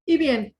Y bien,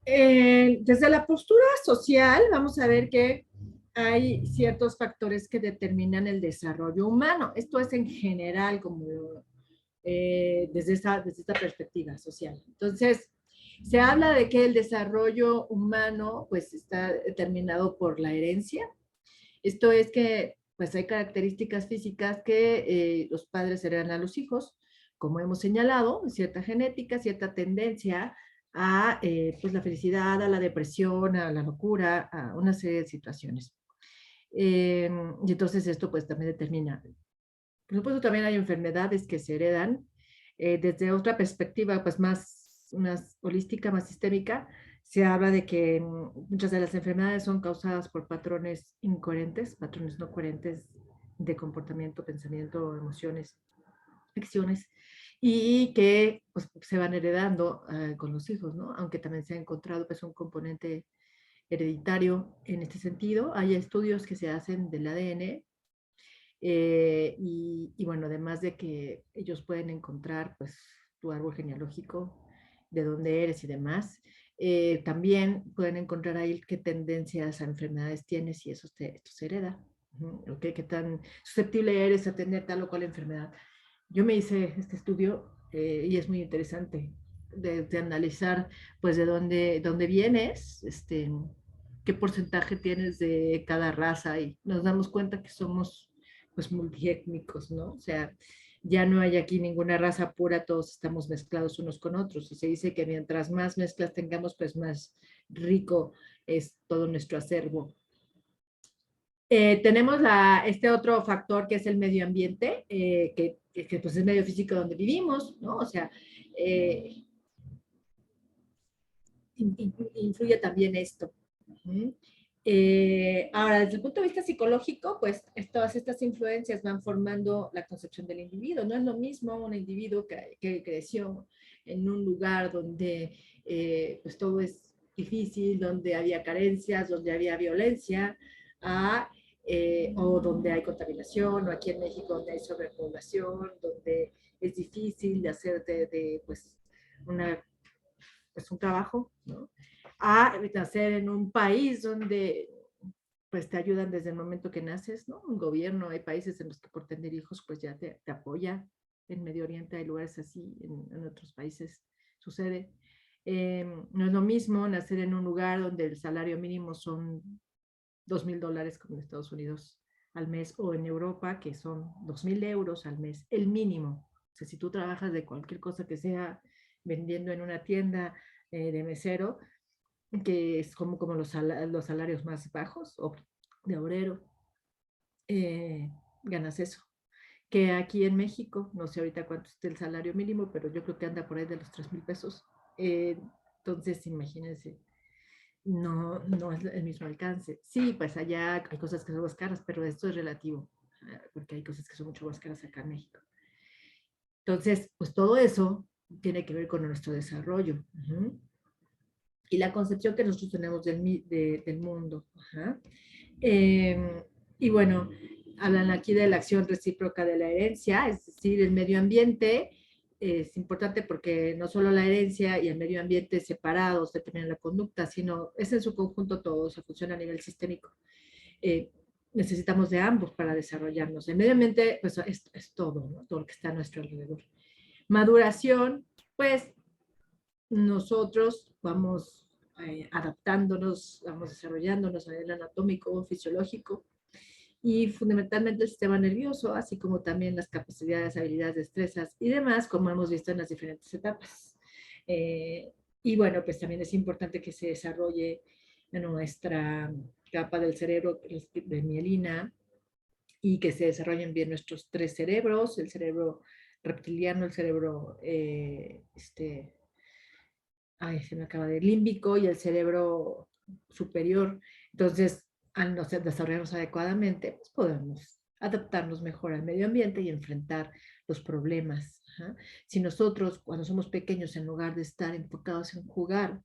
desde la postura social, vamos a ver que hay ciertos factores que determinan el desarrollo humano. Esto es en general, como desde esta perspectiva social. Entonces, se habla de que el desarrollo humano pues está determinado por la herencia. Esto es que pues hay características físicas que los padres heredan a los hijos, como hemos señalado, cierta genética, cierta tendencia a pues la felicidad, a la depresión, a la locura, a una serie de situaciones. Y entonces esto pues también determina. Por supuesto también hay enfermedades que se heredan desde otra perspectiva pues más holística, más sistémica. Se habla de que muchas de las enfermedades son causadas por patrones incoherentes, patrones no coherentes de comportamiento, pensamiento, emociones, acciones, y que pues, se van heredando con los hijos, ¿no? Aunque también se ha encontrado pues, un componente hereditario en este sentido. Hay estudios que se hacen del ADN y bueno, además de que ellos pueden encontrar pues tu árbol genealógico, de dónde eres y demás, también pueden encontrar ahí qué tendencias a enfermedades tienes y esto se hereda. Okay, qué tan susceptible eres a tener tal o cual enfermedad. Yo me hice este estudio y es muy interesante de analizar pues dónde vienes, qué porcentaje tienes de cada raza y nos damos cuenta que somos pues multiétnicos, ¿no? O sea, ya no hay aquí ninguna raza pura, todos estamos mezclados unos con otros y se dice que mientras más mezclas tengamos, pues más rico es todo nuestro acervo. Tenemos este otro factor que es el medio ambiente, que pues es el medio físico donde vivimos, ¿no? O sea, eh, influye también esto. Ahora, desde el punto de vista psicológico, pues todas estas influencias van formando la concepción del individuo. No es lo mismo un individuo que creció en un lugar donde pues todo es difícil, donde había carencias, donde había violencia, o donde hay contaminación, o aquí en México donde hay sobrepoblación, donde es difícil de hacer pues, pues un trabajo, ¿no? A nacer en un país donde pues te ayudan desde el momento que naces, ¿no? Un gobierno, hay países en los que por tener hijos pues ya te apoya. En Medio Oriente hay lugares así, en otros países sucede. No es lo mismo nacer en un lugar donde el salario mínimo son $2,000 como en Estados Unidos al mes o en Europa que son 2,000 euros al mes, el mínimo. O sea, si tú trabajas de cualquier cosa que sea vendiendo en una tienda de mesero, que es como los salarios más bajos o de obrero, ganas eso. Que aquí en México, no sé ahorita cuánto es el salario mínimo, pero yo creo que anda por ahí de los 3,000 pesos. Entonces, imagínense, no es el mismo alcance. Sí, pues allá hay cosas que son más caras, pero esto es relativo, porque hay cosas que son mucho más caras acá en México. Entonces, pues todo eso tiene que ver con nuestro desarrollo. Y la concepción que nosotros tenemos del mundo. Eh, y bueno, hablan aquí de la acción recíproca de la herencia, es decir, el medio ambiente es importante porque no solo la herencia y el medio ambiente separados determinan la conducta, sino es en su conjunto todo, o sea, funciona a nivel sistémico. Eh, necesitamos de ambos para desarrollarnos. El medio ambiente, pues es todo, ¿no? Todo lo que está a nuestro alrededor. Maduración, pues nosotros vamos adaptándonos, vamos desarrollándonos a nivel anatómico, fisiológico y fundamentalmente el sistema nervioso, así como también las capacidades, habilidades, destrezas y demás, como hemos visto en las diferentes etapas. Eh, y bueno, pues también es importante que se desarrolle nuestra capa del cerebro de mielina y que se desarrollen bien nuestros tres cerebros, el cerebro reptiliano, el cerebro ay, se me acaba de límbico y el cerebro superior. Entonces, al no desarrollarnos adecuadamente, pues podemos adaptarnos mejor al medio ambiente y enfrentar los problemas. Ajá. Si nosotros, cuando somos pequeños, en lugar de estar enfocados en jugar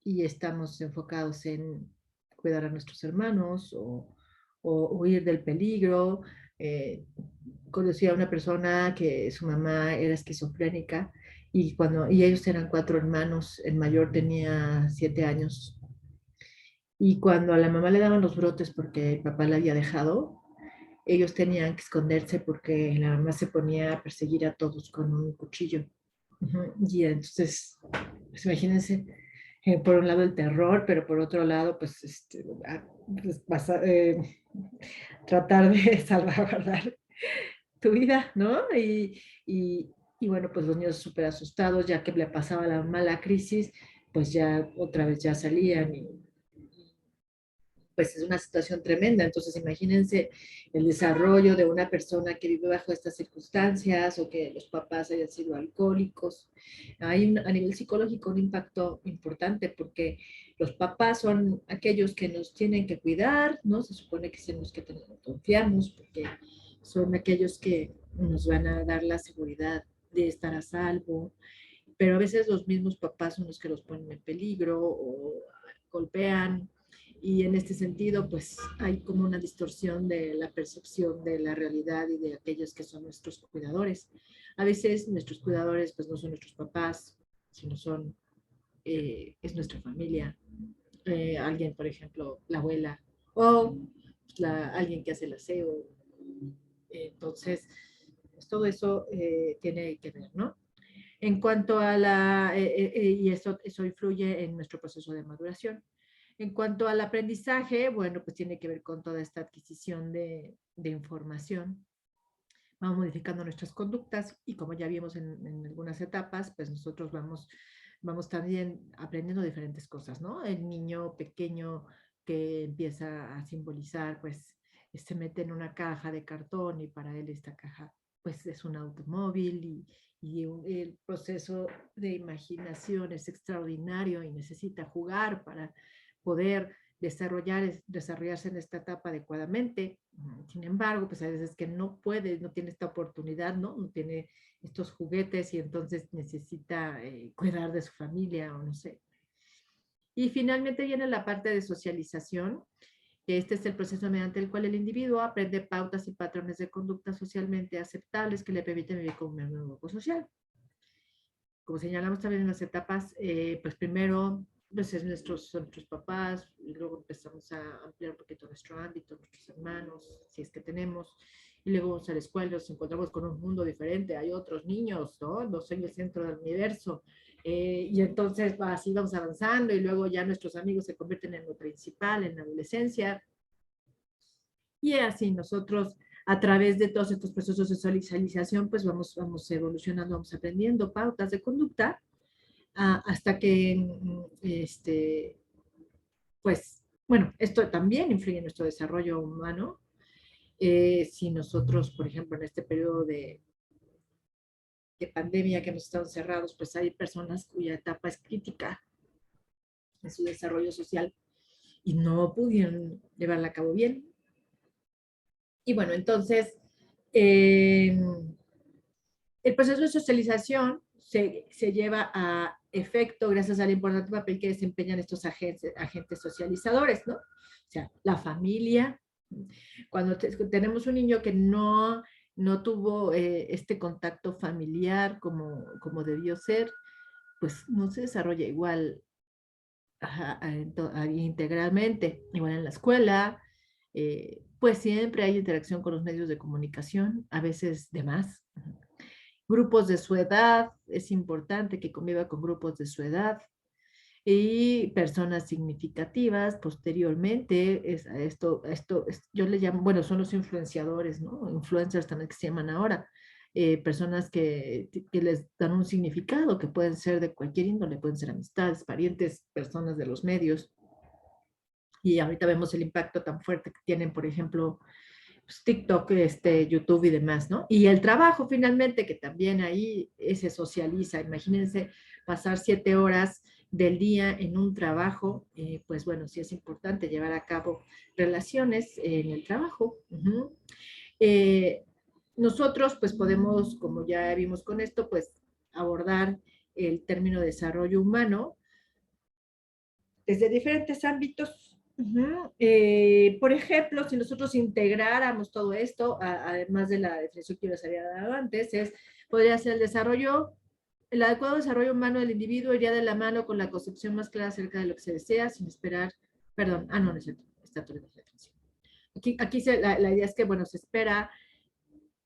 y estamos enfocados en cuidar a nuestros hermanos o huir del peligro, conocí a una persona que su mamá era esquizofrénica y ellos eran 4 hermanos, el mayor tenía 7 años. Y cuando a la mamá le daban los brotes porque el papá la había dejado, ellos tenían que esconderse porque la mamá se ponía a perseguir a todos con un cuchillo. Ujú. Y entonces, pues imagínense, por un lado el terror, pero por otro lado, pues, pues, tratar de salvaguardar tu vida, ¿no? Y bueno, pues los niños súper asustados, ya que le pasaba la mala crisis, pues ya otra vez ya salían y pues es una situación tremenda. Entonces, imagínense el desarrollo de una persona que vive bajo estas circunstancias o que los papás hayan sido alcohólicos. Hay a nivel psicológico un impacto importante porque los papás son aquellos que nos tienen que cuidar, ¿no? Se supone que son los que confiamos porque son aquellos que nos van a dar la seguridad de estar a salvo, pero a veces los mismos papás son los que los ponen en peligro o golpean, y en este sentido pues hay como una distorsión de la percepción de la realidad y de aquellos que son nuestros cuidadores. A veces nuestros cuidadores pues no son nuestros papás, sino es nuestra familia, alguien, por ejemplo, la abuela o alguien que hace el aseo. Entonces, pues todo eso tiene que ver, ¿no? En cuanto a y eso influye en nuestro proceso de maduración. En cuanto al aprendizaje, bueno, pues tiene que ver con toda esta adquisición de información. Vamos modificando nuestras conductas y como ya vimos en algunas etapas, pues nosotros vamos también aprendiendo diferentes cosas, ¿no? El niño pequeño que empieza a simbolizar, pues se mete en una caja de cartón y para él esta caja pues es un automóvil el proceso de imaginación es extraordinario y necesita jugar para poder desarrollarse en esta etapa adecuadamente. Sin embargo, pues hay veces que no puede, no tiene esta oportunidad, ¿no? No tiene estos juguetes y entonces necesita cuidar de su familia o no sé. Y finalmente viene la parte de socialización. Este es el proceso mediante el cual el individuo aprende pautas y patrones de conducta socialmente aceptables que le permiten vivir como un miembro grupo social. Como señalamos también en las etapas, pues primero pues son nuestros papás, y luego empezamos a ampliar un poquito nuestro ámbito, nuestros hermanos, si es que tenemos, y luego vamos a la escuela, nos encontramos con un mundo diferente, hay otros niños, ¿no? No soy el centro del universo, y entonces así vamos avanzando, y luego ya nuestros amigos se convierten en lo principal, en la adolescencia, y así nosotros, a través de todos estos procesos de socialización, pues vamos evolucionando, vamos aprendiendo pautas de conducta hasta que, pues, bueno, esto también influye en nuestro desarrollo humano. Si nosotros, por ejemplo, en este periodo de pandemia que hemos estado encerrados, pues hay personas cuya etapa es crítica en su desarrollo social y no pudieron llevarla a cabo bien. Y bueno, entonces, eh, el proceso de socialización se lleva a efecto gracias al importante papel que desempeñan estos agentes socializadores, ¿no? O sea, la familia. Cuando tenemos un niño que no tuvo este contacto familiar como debió ser, pues no se desarrolla igual integralmente. Igual en la escuela, pues siempre hay interacción con los medios de comunicación, a veces de más. Grupos de su edad, es importante que conviva con grupos de su edad y personas significativas posteriormente. Yo le llamo, bueno, son los influenciadores, ¿no? Influencers también que se llaman ahora. Personas que les dan un significado, que pueden ser de cualquier índole, pueden ser amistades, parientes, personas de los medios. Y ahorita vemos el impacto tan fuerte que tienen, por ejemplo, pues, TikTok, YouTube y demás, ¿no? Y el trabajo finalmente, que también ahí se socializa. Imagínense pasar 7 horas del día en un trabajo, pues bueno, sí es importante llevar a cabo relaciones en el trabajo. Uh-huh. eh, Nosotros pues podemos, como ya vimos con esto, pues abordar el término desarrollo humano desde diferentes ámbitos. Ujú. Por ejemplo, si nosotros integráramos todo esto, además de la definición que yo les había dado antes, podría ser el adecuado desarrollo humano del individuo iría de la mano con la concepción más clara acerca de lo que se desea, sin esperar, perdón, no es cierto, está todo la definición. Aquí la idea es que, bueno, se espera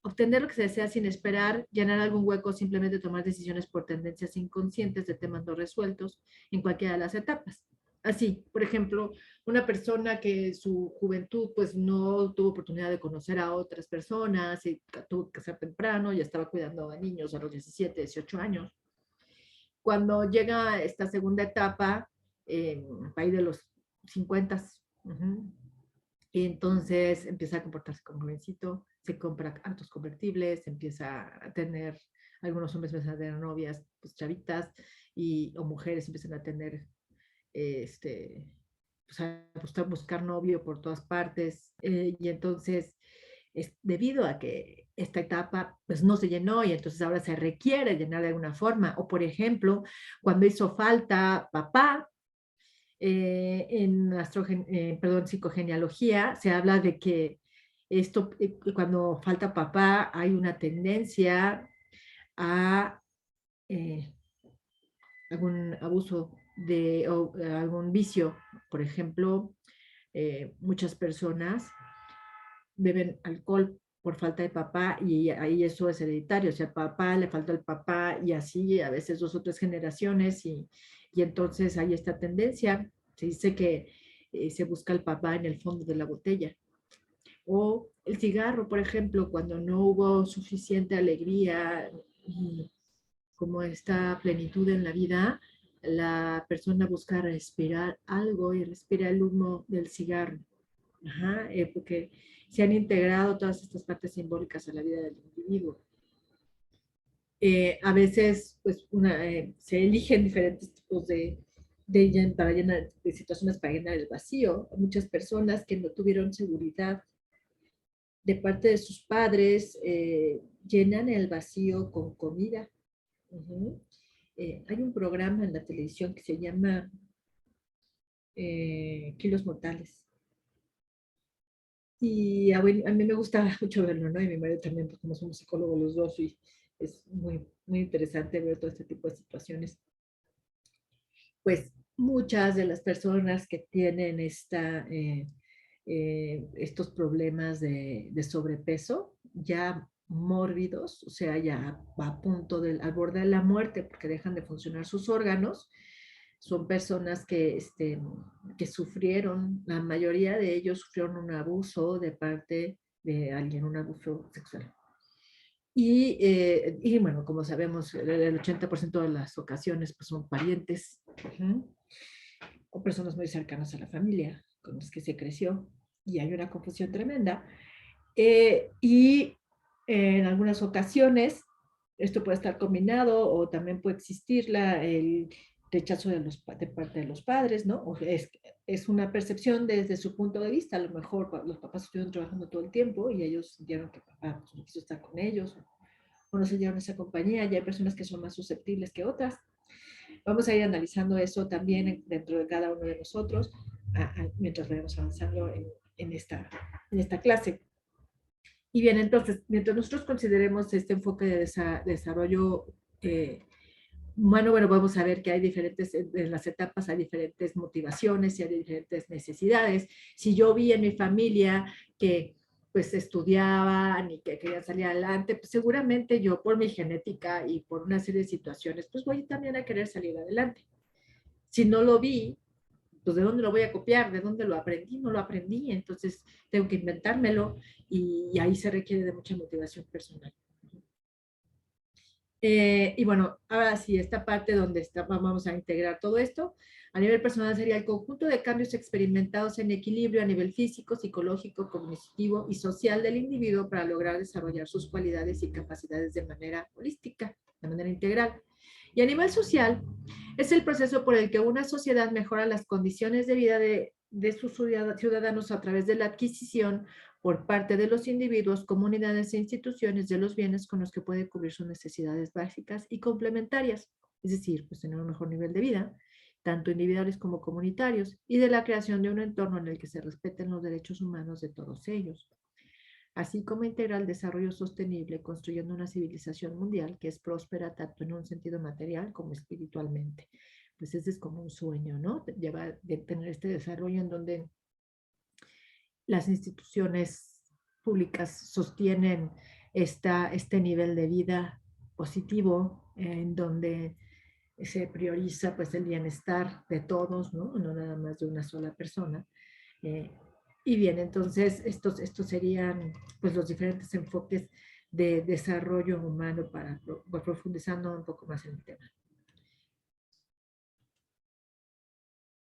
obtener lo que se desea sin esperar, llenar algún hueco, simplemente tomar decisiones por tendencias inconscientes de temas no resueltos en cualquiera de las etapas. Así, por ejemplo, una persona que en su juventud pues no tuvo oportunidad de conocer a otras personas y tuvo que ser temprano, ya estaba cuidando a niños a los 17, 18 años. Cuando llega esta segunda etapa, ahí de los 50, y entonces empieza a comportarse como jovencito, se compra autos convertibles, empieza a tener, algunos hombres empiezan a tener novias, pues chavitas, o mujeres empiezan a tener, pues a buscar novio por todas partes, y entonces es debido a que esta etapa pues no se llenó y entonces ahora se requiere llenar de alguna forma, o por ejemplo, cuando hizo falta papá, en perdón, psicogenealogía se habla de que esto, cuando falta papá, hay una tendencia a eh, algún abuso o algún vicio. Por ejemplo, muchas personas beben alcohol por falta de papá y ahí eso es hereditario, o sea, papá le falta el papá y así a veces 2 o 3 generaciones y entonces hay esta tendencia, se dice que se busca el papá en el fondo de la botella. O el cigarro, por ejemplo, cuando no hubo suficiente alegría y como esta plenitud en la vida, la persona busca respirar algo y respira el humo del cigarro. Ajá, porque se han integrado todas estas partes simbólicas a la vida del individuo. A veces, pues, se eligen diferentes tipos para llenar, de situaciones para llenar el vacío. Muchas personas que no tuvieron seguridad de parte de sus padres llenan el vacío con comida. Uh-huh. Hay un programa en la televisión que se llama Kilos Mortales. Y a mí me gusta mucho verlo, ¿no? Y mi marido también, pues como somos psicólogos los dos, y es muy, muy interesante ver todo este tipo de situaciones. Pues muchas de las personas que tienen estos problemas de sobrepeso, ya mórbidos, o sea, ya a punto al borde de la muerte porque dejan de funcionar sus órganos, son personas que sufrieron, la mayoría de ellos sufrieron un abuso de parte de alguien, un abuso sexual. Y bueno, como sabemos, el 80% de las ocasiones pues, son parientes o personas muy cercanas a la familia con las que se creció y hay una confusión tremenda. Y en algunas ocasiones esto puede estar combinado o también puede existir el rechazo de parte de los padres, ¿no? O es una percepción desde su punto de vista. A lo mejor los papás estuvieron trabajando todo el tiempo y ellos sintieron que papá pues, no quiso estar con ellos o no se llevaron esa compañía. Y hay personas que son más susceptibles que otras. Vamos a ir analizando eso también dentro de cada uno de nosotros mientras vayamos avanzando en esta clase. Y bien, entonces, mientras nosotros consideremos este enfoque de desarrollo humano, bueno, vamos a ver que hay en las etapas hay diferentes motivaciones y hay diferentes necesidades. Si yo vi en mi familia que pues estudiaban y que querían salir adelante, pues seguramente yo por mi genética y por una serie de situaciones, pues voy también a querer salir adelante. Si no lo vi, pues ¿de dónde lo voy a copiar? ¿De dónde lo aprendí? No lo aprendí, entonces tengo que inventármelo y ahí se requiere de mucha motivación personal. Y bueno, ahora sí, esta parte donde vamos a integrar todo esto, a nivel personal sería el conjunto de cambios experimentados en equilibrio a nivel físico, psicológico, cognitivo y social del individuo para lograr desarrollar sus cualidades y capacidades de manera holística, de manera integral. Y a nivel social, es el proceso por el que una sociedad mejora las condiciones de vida de sus ciudadanos a través de la adquisición por parte de los individuos, comunidades e instituciones de los bienes con los que puede cubrir sus necesidades básicas y complementarias, es decir, pues tener un mejor nivel de vida tanto individuales como comunitarios, y de la creación de un entorno en el que se respeten los derechos humanos de todos ellos, así como integrar el desarrollo sostenible, construyendo una civilización mundial que es próspera tanto en un sentido material como espiritualmente. Pues ese es como un sueño, ¿no? Llevar, de tener este desarrollo en donde las instituciones públicas sostienen este nivel de vida positivo, en donde se prioriza pues el bienestar de todos, ¿no? No nada más de una sola persona. Eh, y bien, entonces estos serían pues los diferentes enfoques de desarrollo humano para profundizando un poco más en el tema.